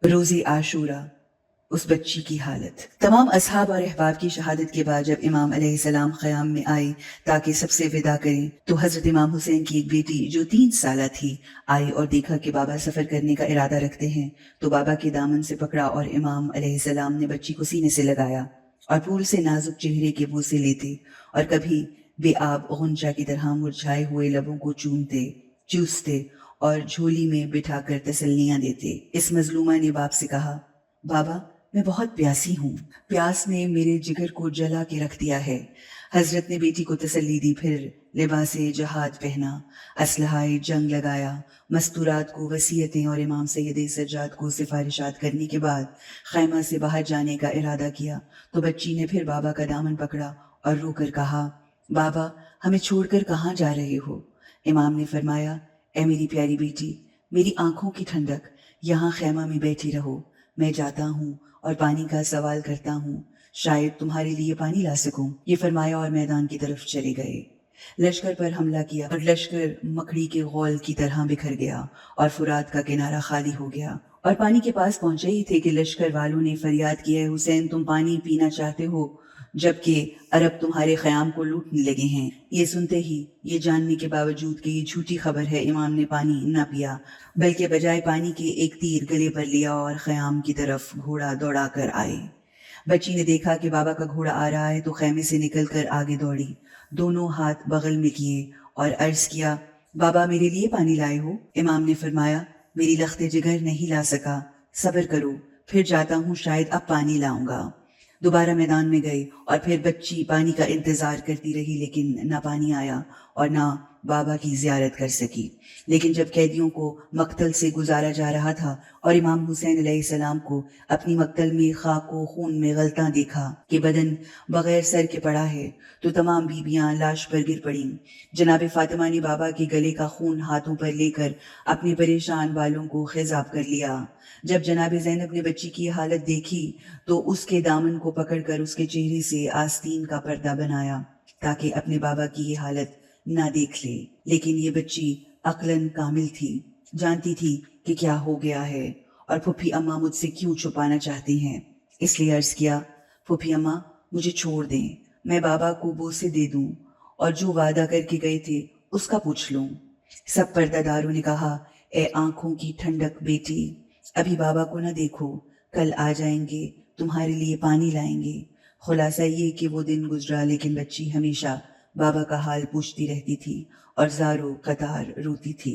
روز عاشورہ، اس بچی کی حالت۔ تمام اصحاب اور احباب کی شہادت کے بعد جب امام علیہ السلام خیام میں آئے تاکہ سب سے وداع کریں تو حضرت امام حسین کی ایک بیٹی جو 3 سالہ تھی آئی اور دیکھا کہ بابا سفر کرنے کا ارادہ رکھتے ہیں، تو بابا کے دامن سے پکڑا اور امام علیہ السلام نے بچی کو سینے سے لگایا اور پھول سے نازک چہرے کے بوسے لیتے اور کبھی بے آب غنچہ کی طرح مرجھائے ہوئے لبوں کو چوستے اور جھولی میں بٹھا کر تسلیاں دیتے۔ اس مظلومہ نے باپ سے کہا، بابا میں بہت پیاسی ہوں، پیاس نے میرے جگر کو جلا کے رکھ دیا ہے۔ حضرت نے بیٹی کو تسلی دی، پھر لباس جہاد پہنا، اسلحہ جنگ لگایا، مستورات کو وصیتیں اور امام سید سجاد کو سفارشات کرنے کے بعد خیمہ سے باہر جانے کا ارادہ کیا تو بچی نے پھر بابا کا دامن پکڑا اور رو کر کہا، بابا ہمیں چھوڑ کر کہاں جا رہے ہو؟ امام نے فرمایا، اے میری پیاری بیٹی، میری آنکھوں کی ٹھنڈک، یہاں خیمہ میں بیٹھی رہو، میں جاتا ہوں اور پانی کا سوال کرتا ہوں، شاید تمہارے لیے پانی لا سکوں۔ یہ فرمایا اور میدان کی طرف چلے گئے۔ لشکر پر حملہ کیا اور لشکر مکڑی کے غول کی طرح بکھر گیا اور فرات کا کنارہ خالی ہو گیا اور پانی کے پاس پہنچے ہی تھے کہ لشکر والوں نے فریاد کی، اے حسین تم پانی پینا چاہتے ہو جبکہ عرب تمہارے خیام کو لوٹنے لگے ہیں۔ یہ سنتے ہی، یہ جاننے کے باوجود کہ یہ جھوٹی خبر ہے، امام نے پانی نہ پیا بلکہ بجائے پانی کے ایک تیر گلے پر لیا اور خیام کی طرف گھوڑا دوڑا کر آئے۔ بچی نے دیکھا کہ بابا کا گھوڑا آ رہا ہے تو خیمے سے نکل کر آگے دوڑی، دونوں ہاتھ بغل میں کیے اور عرض کیا، بابا میرے لیے پانی لائے ہو؟ امام نے فرمایا، میری لخت جگر نہیں لا سکا، صبر کرو، پھر جاتا ہوں، شاید اب پانی لاؤں گا۔ دوبارہ میدان میں گئے اور پھر بچی پانی کا انتظار کرتی رہی لیکن نہ پانی آیا اور نہ بابا کی زیارت کر سکی۔ لیکن جب قیدیوں کو مقتل سے گزارا جا رہا تھا اور امام حسین علیہ السلام کو اپنی مقتل میں خاک و خون میں غلطاں دیکھا کہ بدن بغیر سر کے پڑا ہے تو تمام بیویاں لاش پر گر پڑیں۔ جناب فاطمہ نے بابا کے گلے کا خون ہاتھوں پر لے کر اپنے پریشان بالوں کو خضاب کر لیا۔ جب جناب زینب نے بچی کی حالت دیکھی تو اس کے دامن کو پکڑ کر اس کے چہرے سے آستین کا پردہ بنایا تاکہ اپنے بابا کی یہ حالت نہ دیکھ لے۔ لیکن یہ بچی عقلاً کامل تھی، جانتی تھی کہ کیا ہو گیا ہے اور پھپھی اماں مجھ سے کیوں چھپانا چاہتی ہیں، اس لیے عرض کیا، پھپھی اماں مجھے چھوڑ دیں، میں بابا کو بوسے دے دوں اور جو وعدہ کر کے گئے تھے اس کا پوچھ لوں۔ سب پردہ داروں نے کہا، اے آنکھوں کی ٹھنڈک بیٹی، ابھی بابا کو نہ دیکھو، کل آ جائیں گے، تمہارے لیے پانی لائیں گے۔ خلاصہ یہ کہ وہ دن گزرا لیکن بچی ہمیشہ بابا کا حال پوچھتی رہتی تھی اور زاروں قطار روتی تھی۔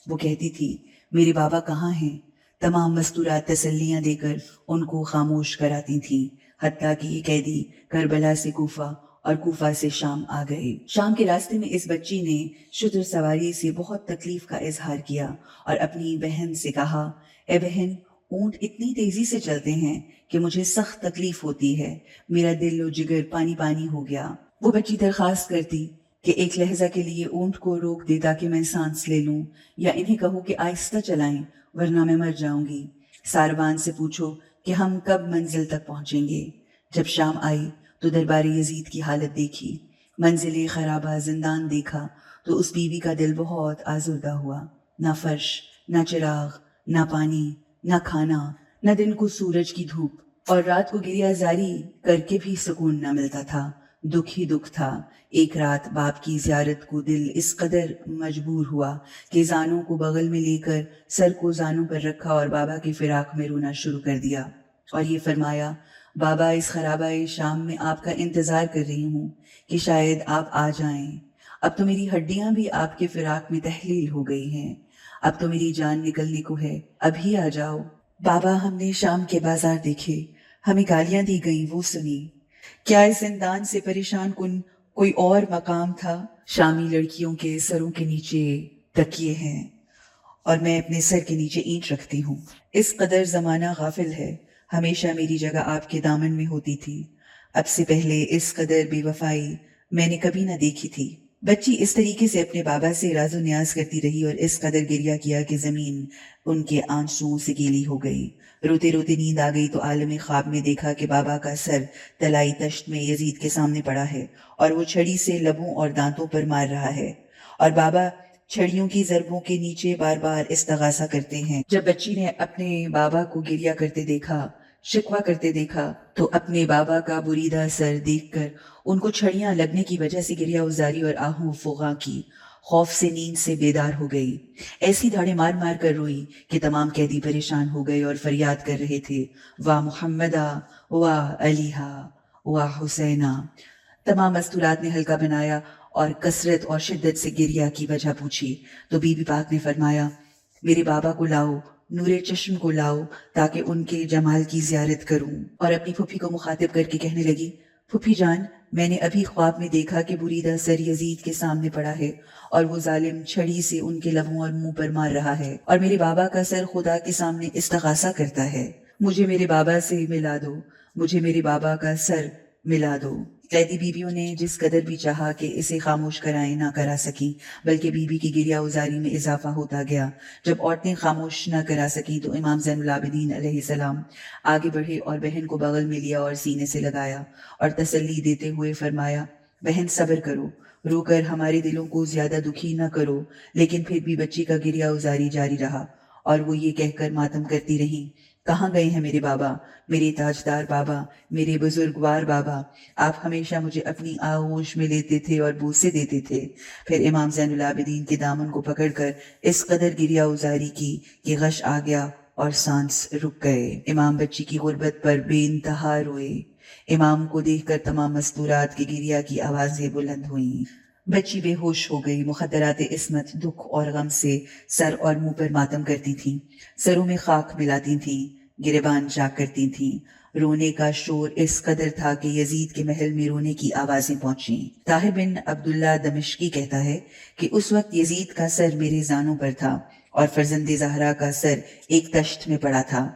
وہ کہتی تھی، میرے بابا کہاں ہیں؟ تمام مستورات تسلیاں دے کر ان کو خاموش کراتی تھیں، حتیٰ کہ یہ قیدی کربلا سے کوفہ اور کوفہ سے شام آ گئے۔ شام کے راستے میں اس بچی نے شتر سواری سے بہت تکلیف کا اظہار کیا اور اپنی بہن سے کہا، اے بہن، اونٹ اتنی تیزی سے چلتے ہیں کہ مجھے سخت تکلیف ہوتی ہے، میرا دل و جگر پانی پانی ہو گیا۔ وہ بچی درخواست کرتی کہ ایک لہجہ کے لیے اونٹ کو روک دے تاکہ میں سانس لے لوں، یا انہیں کہوں کہ آہستہ چلائیں ورنہ میں مر جاؤں گی۔ ساربان سے پوچھو کہ ہم کب منزل تک پہنچیں گے۔ جب شام آئی تو دربار یزید کی حالت دیکھی، منزل خرابہ زندان دیکھا تو اس بیوی کا دل بہت آزردہ ہوا۔ نہ فرش، نہ چراغ، نہ پانی، نہ کھانا، نہ دن کو سورج کی دھوپ اور رات کو گریہ زاری کر کے بھی سکون نہ ملتا تھا۔ دکھ ہی دکھ تھا۔ ایک رات باپ کی زیارت کو دل اس قدر مجبور ہوا کہ زانوں کو بغل میں لے کر سر کو زانوں پر رکھا اور بابا کی فراق میں رونا شروع کر دیا اور یہ فرمایا، بابا اس خرابہ شام میں آپ کا انتظار کر رہی ہوں کہ شاید آپ آ جائیں۔ اب تو میری ہڈیاں بھی آپ کے فراق میں تحلیل ہو گئی ہیں، اب تو میری جان نکلنے کو ہے، ابھی آ جاؤ۔ بابا ہم نے شام کے بازار دیکھے، ہمیں گالیاں دی گئیں وہ سنی، کیا اس زندان سے پریشان کن کوئی اور مقام تھا؟ شامی لڑکیوں کے سروں کے نیچے تکیے ہیں اور میں اپنے سر کے نیچے اینٹ رکھتی ہوں۔ اس قدر زمانہ غافل ہے، ہمیشہ میری جگہ آپ کے دامن میں ہوتی تھی، اب سے پہلے اس قدر بے وفائی میں نے کبھی نہ دیکھی تھی۔ بچی اس طریقے سے اپنے بابا سے راز و نیاز کرتی رہی اور اس قدر گریہ کیا کہ زمین ان کے آنسوؤں سے گیلی ہو گئی۔ روتے روتے نیند آ گئی تو عالم خواب میں دیکھا کہ بابا کا سر طلائی تشت میں یزید کے سامنے پڑا ہے اور وہ چھڑی سے لبوں اور دانتوں پر مار رہا ہے اور بابا چھڑیوں کی ضربوں کے نیچے بار بار استغاثہ کرتے ہیں۔ جب بچی نے اپنے بابا کو گریہ کرتے دیکھا، شکوہ کرتے دیکھا، تو اپنے بابا کا بریدہ سر دیکھ کر ان کو چھڑیاں لگنے کی وجہ سے گریہ ازاری اور آہوں فغاں کی، خوف سے نیند سے بیدار ہو گئی، ایسی دھاڑے مار مار کر روئی کہ تمام قیدی پریشان ہو گئے اور فریاد کر رہے تھے، واہ محمدہ، واہ علیہا، واہ حسینہ۔ تمام مستورات نے حلقہ بنایا اور کثرت اور شدت سے گریہ کی وجہ پوچھی تو بی بی پاک نے فرمایا، میرے بابا کو لاؤ، نور چشم کو لاؤ تاکہ ان کے جمال کی زیارت کروں، اور اپنی پھپھی کو مخاطب کر کے کہنے لگی، پھپھی جان، میں نے ابھی خواب میں دیکھا کہ بریدہ سر یزید کے سامنے پڑا ہے اور وہ ظالم چھڑی سے ان کے لبوں اور منہ پر مار رہا ہے، اور میرے بابا کا سر خدا کے سامنے استغاثہ کرتا ہے، مجھے میرے بابا سے ملا دو، مجھے میرے بابا کا سر ملا دو۔ قیدی بیویوں نے جس قدر بھی چاہا کہ اسے خاموش کرائیں، نہ کرا سکیں، بلکہ بی بی کی گریہ ازاری میں اضافہ ہوتا گیا۔ جب عورتیں خاموش نہ کرا سکیں تو امام زین العابدین علیہ السلام آگے بڑھے اور بہن کو بغل میں لیا اور سینے سے لگایا اور تسلی دیتے ہوئے فرمایا، بہن صبر کرو، رو کر ہمارے دلوں کو زیادہ دکھی نہ کرو۔ لیکن پھر بھی بچی کا گریہ ازاری جاری رہا اور وہ یہ کہہ کر ماتم کرتی رہیں، کہاں گئے ہیں میرے بابا، میرے تاجدار بابا، میرے بزرگوار بابا، آپ ہمیشہ مجھے اپنی آغوش میں لیتے تھے اور بوسے دیتے تھے۔ پھر امام زین العابدین کے دامن کو پکڑ کر اس قدر گریہ ازاری کی کہ غش آ گیا اور سانس رک گئے۔ امام بچی کی غربت پر بے انتہا روئے۔ امام کو دیکھ کر تمام مستورات کی گریہ کی آوازیں بلند ہوئیں۔ بچی بے ہوش ہو گئی، مخدرات عصمت دکھ اور غم سے سر اور منہ پر ماتم کرتی تھیں، سروں میں خاک ملاتی تھیں، گریبان چاک کرتی تھیں۔ رونے کا شور اس قدر تھا کہ یزید کے محل میں رونے کی آوازیں پہنچیں۔ طاہر بن عبداللہ دمشقی کہتا ہے کہ اس وقت یزید کا سر میرے زانوں پر تھا اور فرزند زہرا کا سر ایک تشت میں پڑا تھا۔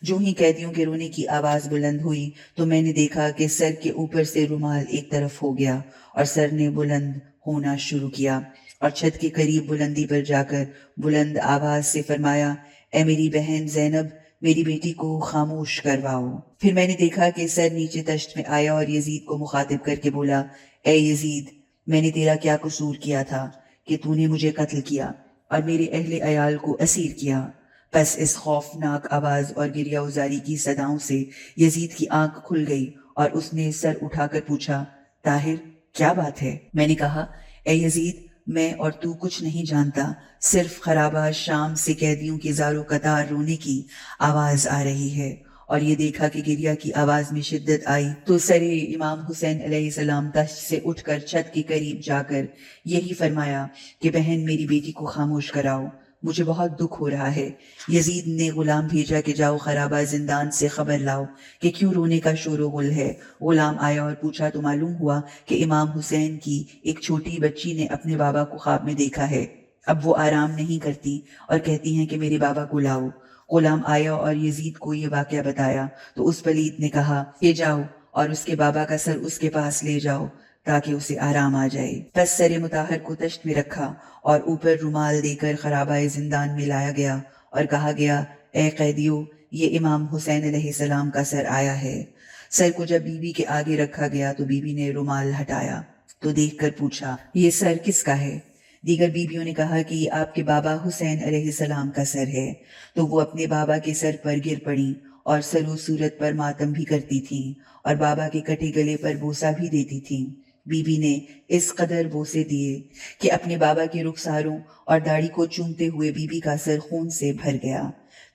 جو ہی قیدیوں کے رونے کی آواز بلند ہوئی تو میں نے دیکھا کہ سر کے اوپر سے رومال ایک طرف ہو گیا اور سر نے بلند ہونا شروع کیا اور چھت کے قریب بلندی پر جا کر بلند آواز سے فرمایا، اے میری بہن زینب، میری بیٹی کو خاموش کرواؤ۔ پھر میں نے دیکھا کہ سر نیچے تشت میں آیا اور یزید کو مخاطب کر کے بولا، اے یزید، میں نے تیرا کیا قصور کیا تھا کہ تو نے مجھے قتل کیا اور میرے اہل عیال کو اسیر کیا؟ پس اس خوفناک آواز اور گریہ ازاری کی صداؤں سے یزید کی آنکھ کھل گئی اور اس نے سر اٹھا کر پوچھا، طاہر کیا بات ہے؟ میں نے کہا، اے یزید، میں اور تو کچھ نہیں جانتا، صرف خرابہ شام سے قیدیوں کے زار و قطار رونے کی آواز آ رہی ہے، اور یہ دیکھا کہ گریہ کی آواز میں شدت آئی تو سر امام حسین علیہ السلام تشت سے اٹھ کر چھت کے قریب جا کر یہی فرمایا کہ بہن میری بیٹی کو خاموش کراؤ، مجھے بہت دکھ ہو رہا ہے۔ یزید نے غلام بھیجا کہ جاؤ خرابہ زندان سے خبر لاؤ کہ کیوں رونے کا شور و غل ہے۔ غلام آیا اور پوچھا تو معلوم ہوا کہ امام حسین کی ایک چھوٹی بچی نے اپنے بابا کو خواب میں دیکھا ہے، اب وہ آرام نہیں کرتی اور کہتی ہیں کہ میرے بابا کو لاؤ۔ غلام آیا اور یزید کو یہ واقعہ بتایا تو اس پلید نے کہا کہ جاؤ اور اس کے بابا کا سر اس کے پاس لے جاؤ تاکہ اسے آرام آ جائے۔ پس سر مطہر کو تشت میں رکھا اور اوپر رومال دے کر خرابہ زندان میں لایا گیا اور کہا گیا، اے قیدیو، یہ امام حسین علیہ السلام کا سر آیا ہے۔ سر کو جب بی بی کے آگے رکھا گیا تو بی بی نے رومال ہٹایا تو دیکھ کر پوچھا، یہ سر کس کا ہے؟ دیگر بیویوں نے کہا کہ یہ آپ کے بابا حسین علیہ السلام کا سر ہے۔ تو وہ اپنے بابا کے سر پر گر پڑیں اور سر و صورت پر ماتم بھی کرتی تھیں اور بابا کے کٹے گلے پر بوسہ بھی دیتی تھیں۔ بی بی نے اس قدر بوسے دیے کہ اپنے بابا کے رخساروں اور داڑھی کو چومتے ہوئے بی بی کا سر خون سے بھر گیا۔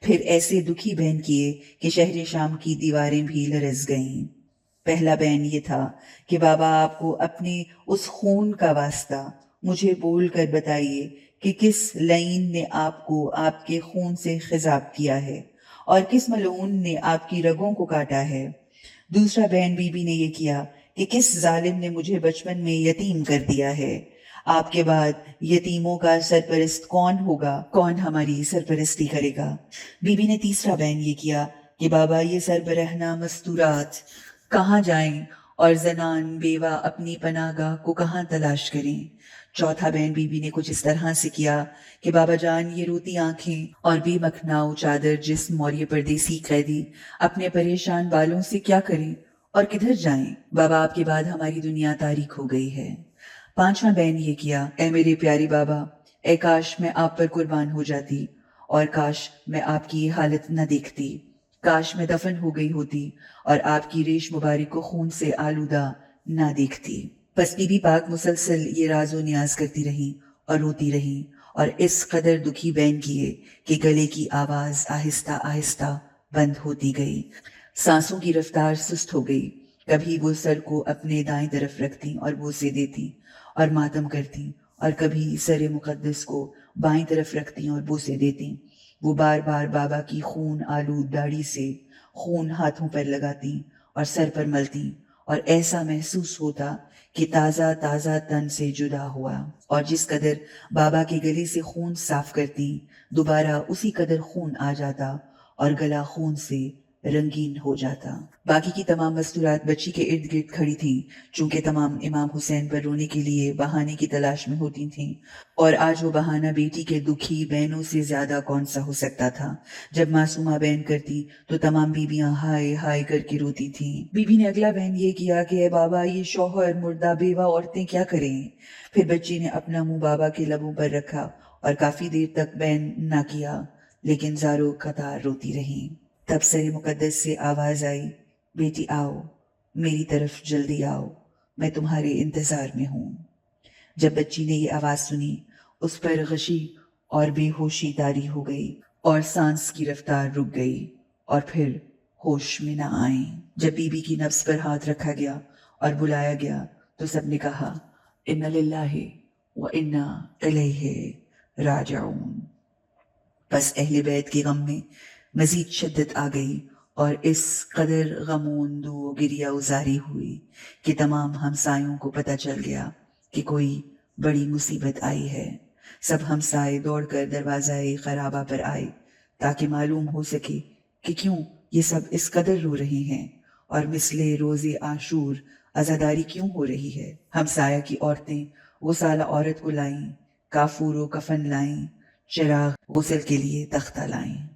پھر ایسے دکھی بین کیے کہ شہر شام کی دیواریں بھی لرز گئیں۔ پہلا بین یہ تھا کہ بابا آپ کو اپنے اس خون کا واسطہ مجھے بول کر بتائیے کہ کس لعین نے آپ کو آپ کے خون سے خضاب کیا ہے اور کس ملعون نے آپ کی رگوں کو کاٹا ہے۔ دوسرا بین بی بی نے یہ کیا کہ کس ظالم نے مجھے بچپن میں یتیم کر دیا ہے۔ آپ کے بعد یتیموں کا سرپرست کون ہوگا؟ کون ہماری سرپرستی کرے گا؟ بی بی نے تیسرا بین یہ کیا کہ بابا یہ سربرہنہ مستورات کہاں جائیں اور زنان بیوہ اپنی پناہ گاہ کو کہاں تلاش کریں۔ چوتھا بین بی بی نے کچھ اس طرح سے کیا کہ بابا جان یہ روتی آنکھیں اور بے مکھناؤ چادر جسم اور یہ پردیسی قیدی اپنے پریشان بالوں سے کیا کریں اور کدھر جائیں؟ بابا آپ کے بعد ہماری دنیا تاریک ہو گئی ہے۔ پانچواں بین یہ کیا، اے میرے پیارے بابا، اے کاش میں آپ پر قربان ہو جاتی، اور کاش میں آپ کی یہ حالت نہ دیکھتی، کاش میں دفن ہو گئی ہوتی اور آپ کی ریش مبارک کو خون سے آلودہ نہ دیکھتی۔ پس بی بی پاک مسلسل یہ راز و نیاز کرتی رہی اور روتی رہی، اور اس قدر دکھی بین کیے کہ گلے کی آواز آہستہ آہستہ بند ہوتی گئی، سانسوں کی رفتار سست ہو گئی۔ کبھی وہ سر کو اپنے دائیں طرف رکھتی اور بوسے دیتی اور ماتم کرتی، اور کبھی سر مقدس کو بائیں طرف رکھتی اور بوسے دیتی۔ وہ بار بار بابا کی خون آلود داڑھی سے خون ہاتھوں پر لگاتی اور سر پر ملتی، اور ایسا محسوس ہوتا کہ تازہ تازہ تن سے جدا ہوا، اور جس قدر بابا کے گلے سے خون صاف کرتی دوبارہ اسی قدر خون آ جاتا اور گلا خون سے رنگین ہو جاتا۔ باقی کی تمام مستورات بچی کے ارد گرد کھڑی تھیں، چونکہ تمام امام حسین پر رونے کے لیے بہانے کی تلاش میں ہوتی تھیں، اور آج وہ بہانہ بیٹی کے دکھی بہنوں سے زیادہ کون سا ہو سکتا تھا۔ جب معصومہ بہن کرتی تو تمام بیویاں ہائے ہائے کر کے روتی تھیں۔ بی بی نے اگلا بہن یہ کیا کہ اے بابا، یہ شوہر مردہ بیوہ عورتیں کیا کریں؟ پھر بچی نے اپنا منہ بابا کے لبوں پر رکھا اور کافی دیر تک بین نہ کیا، لیکن زاروں قطار روتی رہیں۔ تب سر مقدس سے آواز آئی، بیٹی آؤ، میری طرف جلدی آؤ، میں تمہارے انتظار میں ہوں۔ جب بچی نے یہ آواز سنی، اس پر غشی اور بے ہوشی طاری ہو گئی، اور سانس کی رفتار رک گئی، اور پھر ہوش میں نہ آئیں۔ جب بی بی کی نفس پر ہاتھ رکھا گیا اور بلایا گیا تو سب نے کہا، اِنَّ لِلَّهِ وَإِنَّا إِلَيْهِ راجعون۔ بس اہل بیت کے غم میں مزید شدت آ گئی، اور اس قدر غموند و گریہ ازاری ہوئی کہ تمام ہمسایوں کو پتہ چل گیا کہ کوئی بڑی مصیبت آئی ہے۔ سب ہمسائے دوڑ کر دروازۂ خرابہ پر آئے تاکہ معلوم ہو سکے کہ کیوں یہ سب اس قدر رو رہے ہیں، اور مثل روز عاشور عزاداری کیوں ہو رہی ہے۔ ہمسایہ کی عورتیں غسالہ عورت کو لائیں، کافور و کفن لائیں، چراغ غسل کے لیے تختہ لائیں۔